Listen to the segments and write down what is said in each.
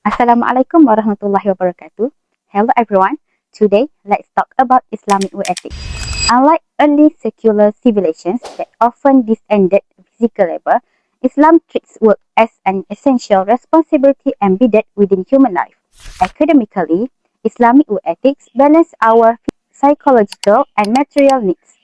Assalamualaikum warahmatullahi wabarakatuh. Hello everyone. Today, let's talk about Islamic work ethics. Unlike early secular civilizations that often disended physical labor, Islam treats work as an essential responsibility embedded within human life. Academically, Islamic work ethics balance our psychological and material needs.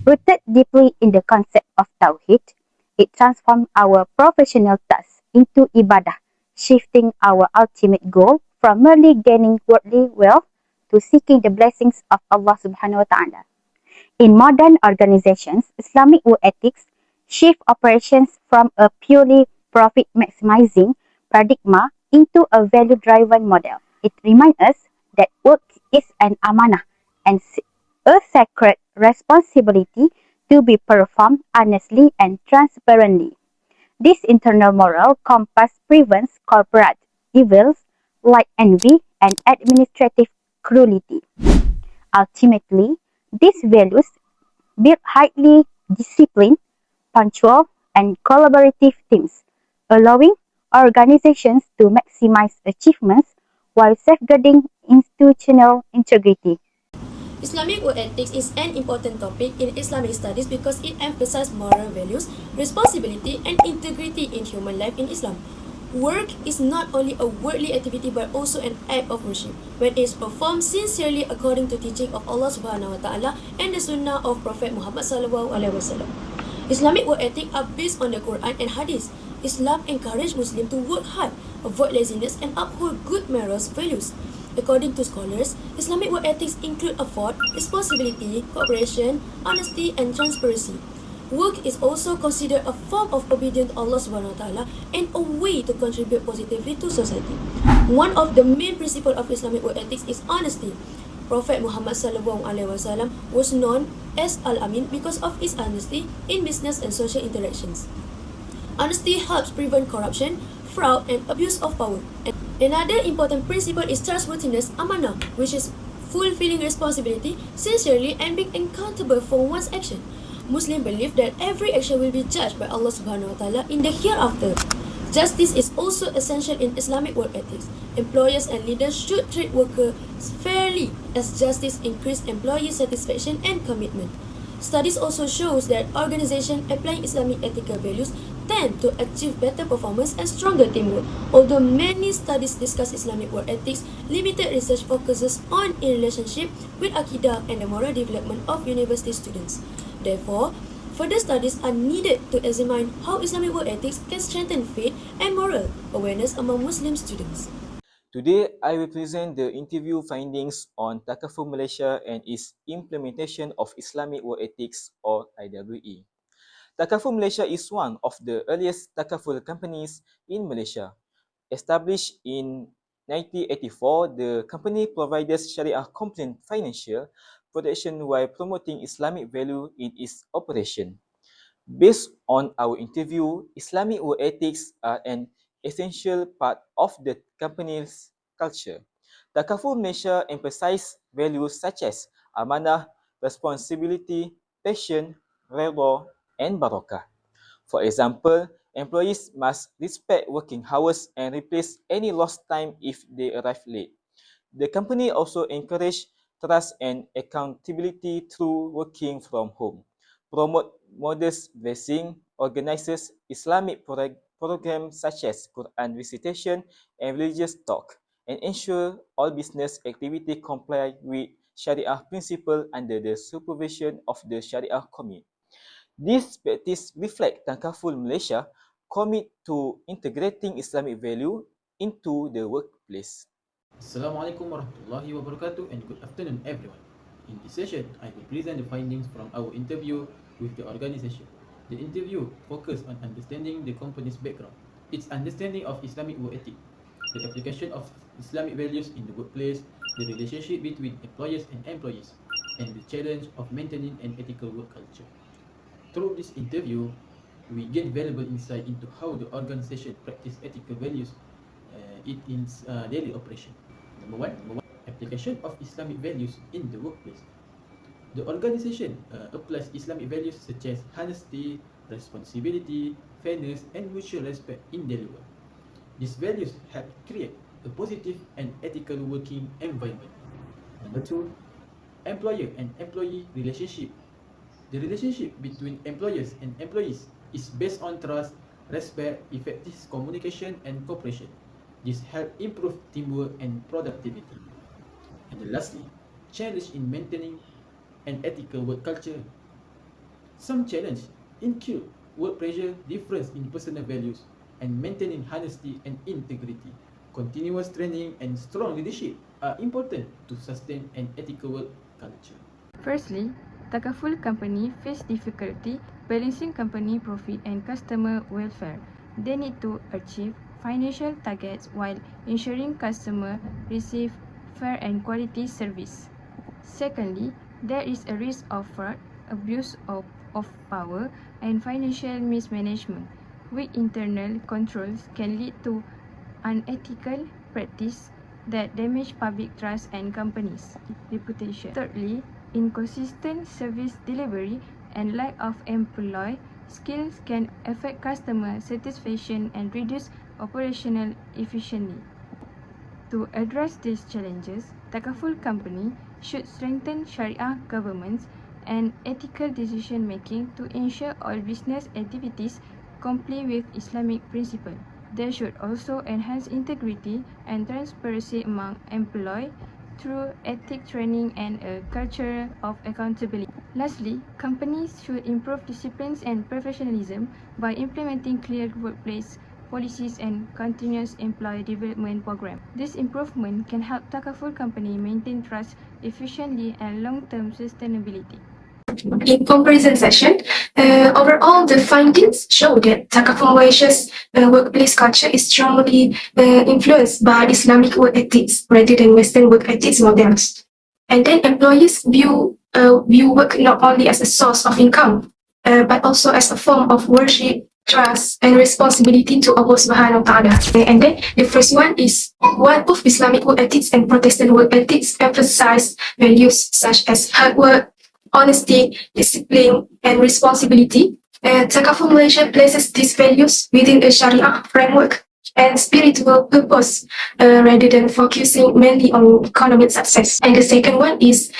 Rooted deeply in the concept of Tawhid, it transforms our professional tasks into ibadah, shifting our ultimate goal from merely gaining worldly wealth to seeking the blessings of Allah subhanahu wa ta'ala. In modern organizations, Islamic work ethics shift operations from a purely profit maximizing paradigm into a value driven model. It reminds us that work is an amanah and a sacred responsibility to be performed honestly and transparently. This internal moral compass prevents corporate evils like envy and administrative cruelty. Ultimately, these values build highly disciplined, punctual, and collaborative teams, allowing organizations to maximize achievements while safeguarding institutional integrity. Islamic work ethics is an important topic in Islamic studies because it emphasizes moral values, responsibility, and integrity in human life in Islam. Work is not only a worldly activity but also an act of worship when it is performed sincerely according to teaching of Allah Subhanahu wa Taala and the Sunnah of Prophet Muhammad Sallallahu Alaihi Wasallam. Islamic work ethics are based on the Quran and Hadith. Islam encourages Muslims to work hard, avoid laziness, and uphold good morals values. According to scholars, Islamic work ethics include effort, responsibility, cooperation, honesty, and transparency. Work is also considered a form of obedience to Allah Subhanahu wa Taala and a way to contribute positively to society. One of the main principles of Islamic work ethics is honesty. Prophet Muhammad Sallallahu Alaihi Wasallam was known as Al-Amin because of his honesty in business and social interactions. Honesty helps prevent corruption, fraud, and abuse of power. Another important principle is trustworthiness, amanah, which is fulfilling responsibility sincerely and being accountable for one's action. Muslims believe that every action will be judged by Allah Subhanahu wa Taala in the hereafter. Justice is also essential in Islamic work ethics. Employers and leaders should treat workers fairly as justice increases employee satisfaction and commitment. Studies also shows that organizations applying Islamic ethical values tend to achieve better performance and stronger teamwork. Although many studies discuss Islamic work ethics, limited research focuses on in relationship with Aqidah and the moral development of university students. Therefore, further studies are needed to examine how Islamic work ethics can strengthen faith and moral awareness among Muslim students. Today, I will present the interview findings on Takaful Malaysia and its implementation of Islamic Work Ethics or IWE. Takaful Malaysia is one of the earliest Takaful companies in Malaysia. Established in 1984, the company provides Sharia-compliant financial protection while promoting Islamic value in its operation. Based on our interview, Islamic work ethics are an essential part of the company's culture. Takaful Malaysia emphasizes values such as amanah, responsibility, passion, redha, and barakah. For example, employees must respect working hours and replace any lost time if they arrive late. The company also encourages trust and accountability through working from home, promote modest blessing, organizes Islamic programs such as Quran recitation and religious talk, and ensure all business activity comply with Sharia principle under the supervision of the Sharia Committee. These practices reflect Takaful Malaysia commit to integrating Islamic value into the workplace. Assalamualaikum warahmatullahi wabarakatuh and good afternoon everyone. In this session, I will present the findings from our interview with the organization. The interview focused on understanding the company's background, its understanding of Islamic work ethic, the application of Islamic values in the workplace, the relationship between employers and employees, and the challenge of maintaining an ethical work culture. Through this interview, we gain valuable insight into how the organization practice ethical values in its daily operation. Number one, application of Islamic values in the workplace. The organization applies Islamic values such as honesty, responsibility, fairness, and mutual respect in daily work. These values help create a positive and ethical working environment. Number two, employer and employee relationship. The relationship between employers and employees is based on trust, respect, effective communication, and cooperation. This helps improve teamwork and productivity. And then lastly, challenge in maintaining an ethical work culture. Some challenge include work pressure, difference in personal values, and maintaining honesty and integrity. Continuous training and strong leadership are important to sustain an ethical work culture. Firstly, Takaful company face difficulty balancing company profit and customer welfare. They need to achieve financial targets while ensuring customers receive fair and quality service. Secondly, there is a risk of fraud, abuse of power, and financial mismanagement. Weak internal controls can lead to unethical practice that damage public trust and companies' reputation. Thirdly, inconsistent service delivery and lack of employee skills can affect customer satisfaction and reduce operational efficiency. To address these challenges, Takaful company should strengthen Sharia governance and ethical decision making to ensure all business activities comply with Islamic principles. They should also enhance integrity and transparency among employees through ethic training and a culture of accountability. Lastly, companies should improve disciplines and professionalism by implementing clear workplace policies and continuous employee development program. This improvement can help Takaful company maintain trust efficiently and long-term sustainability. In comparison session, overall the findings show that Takaful Malaysia's workplace culture is strongly influenced by Islamic work ethics rather than Western work ethics models. And then employees view work not only as a source of income, but also as a form of worship, trust, and responsibility to Allah Subhanahu wa Ta'ala. And then the first one is one of Islamic work ethics and Protestant work ethics emphasize values such as hard work, honesty, discipline, and responsibility. Takaful Malaysia places these values within a Sharia framework and spiritual purpose rather than focusing mainly on economic success. And the second one is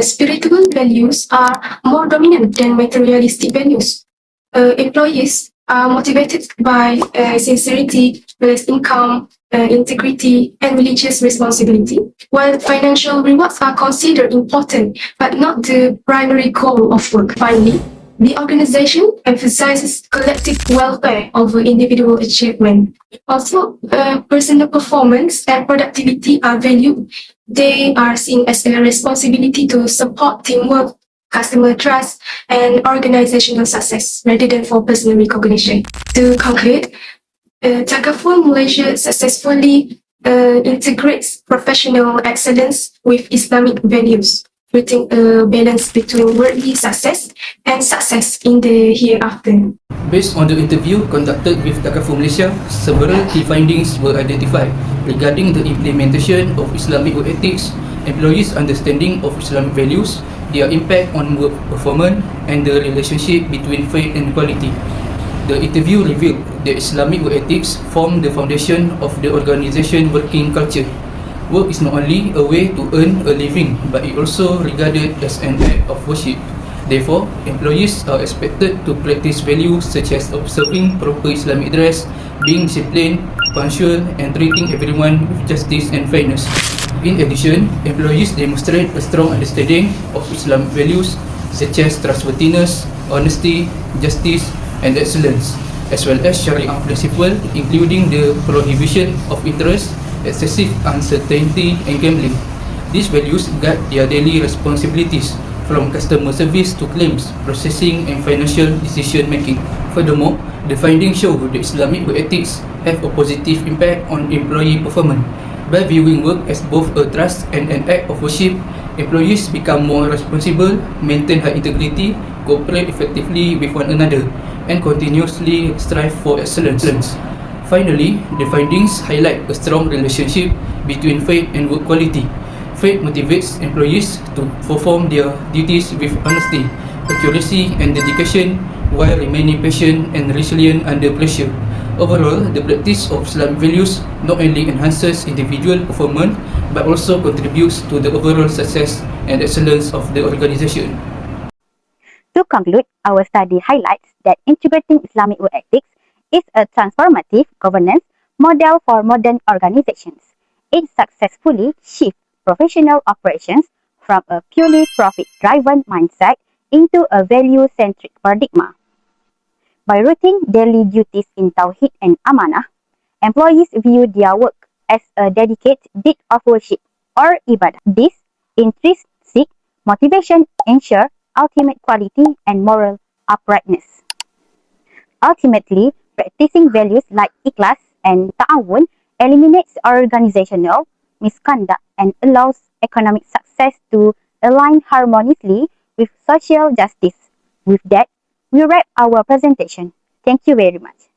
spiritual values are more dominant than materialistic values. Employees are motivated by sincerity, less income, integrity, and religious responsibility, while financial rewards are considered important but not the primary goal of work. Finally, the organization emphasizes collective welfare over individual achievement. Also, personal performance and productivity are valued. They are seen as a responsibility to support teamwork, customer trust, and organizational success rather than for personal recognition. To conclude, Takaful Malaysia successfully integrates professional excellence with Islamic values, creating a balance between worldly success and success in the hereafter. Based on the interview conducted with Takaful Malaysia, several key findings were identified regarding the implementation of Islamic work ethics, employees' understanding of Islamic values, their impact on work performance, and the relationship between faith and quality. The interview revealed that Islamic work ethics form the foundation of the organization working culture. Work is not only a way to earn a living, but it also regarded as an act of worship. Therefore, employees are expected to practice values such as observing proper Islamic dress, being disciplined, punctual, and treating everyone with justice and fairness. In addition, employees demonstrate a strong understanding of Islamic values such as trustworthiness, honesty, justice, and excellence, as well as Sharia principles including the prohibition of interest, excessive uncertainty, and gambling. These values guide their daily responsibilities from customer service to claims, processing, and financial decision making. Furthermore, the findings show that Islamic work ethics have a positive impact on employee performance. By viewing work as both a trust and an act of worship, employees become more responsible, maintain high integrity, cooperate effectively with one another, and continuously strive for excellence. Finally, the findings highlight a strong relationship between faith and work quality. Faith motivates employees to perform their duties with honesty, accuracy, and dedication while remaining patient and resilient under pressure. Overall, the practice of Islamic values not only enhances individual performance but also contributes to the overall success and excellence of the organization. To conclude, our study highlights that integrating Islamic work ethics is a transformative governance model for modern organizations. It successfully shifts professional operations from a purely profit-driven mindset into a value-centric paradigm. By rooting daily duties in Tawhid and Amanah, employees view their work as a dedicated deed of worship or ibadah. This intrinsic motivation ensures ultimate quality and moral uprightness. Ultimately, practicing values like ikhlas and ta'awun eliminates organizational misconduct and allows economic success to align harmoniously with social justice. With that, we wrap our presentation. Thank you very much.